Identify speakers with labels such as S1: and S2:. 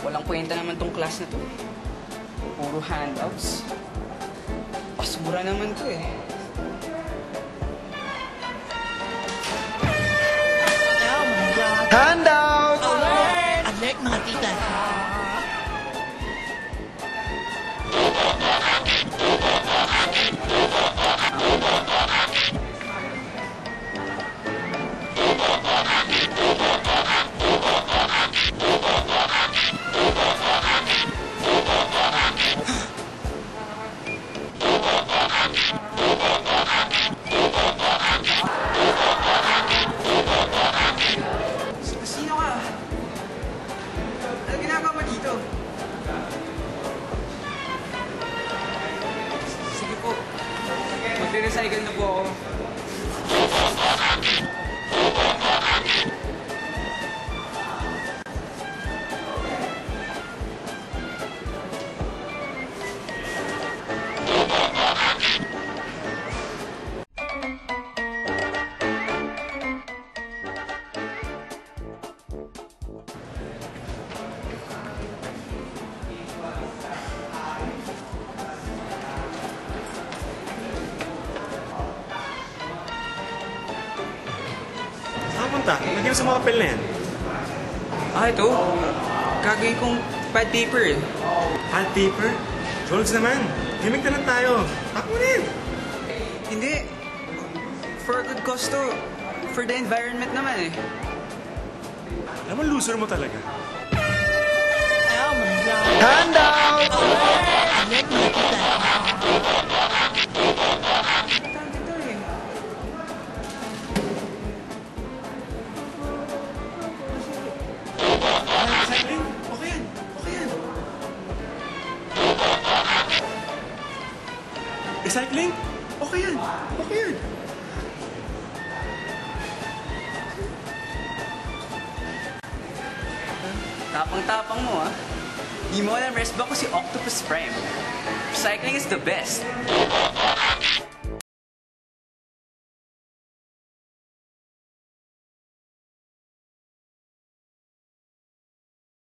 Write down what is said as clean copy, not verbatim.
S1: Walang kwenta naman tong class na to. Puro handouts. Basura naman to eh.
S2: Handout!
S3: Alert, mga tita.
S1: Sino ka? Ano ginagawa mo dito? Sige po. Magre-recycle na po ako.
S2: Saan punta? Lagyan mo sa mga papel na yan.
S1: Ah, ito. Gagawin kong pad paper eh.
S2: Pad paper? Jolts naman. Gimmick na lang tayo. Tako mo rin.
S1: Hindi. For a good cause to. For the environment naman eh.
S2: Alam mo, loser mo talaga.
S3: Oh my God.
S2: Handout!
S3: Alert, mga tita.
S1: Tawag ito eh.
S2: Recycling? Okay yan. Okay yan. Recycling? Okay yan. Okay yan.
S1: Tapang-tapang mo ah. Di mo alam, rest ba ko si Octopus Prime. Recycling is the best.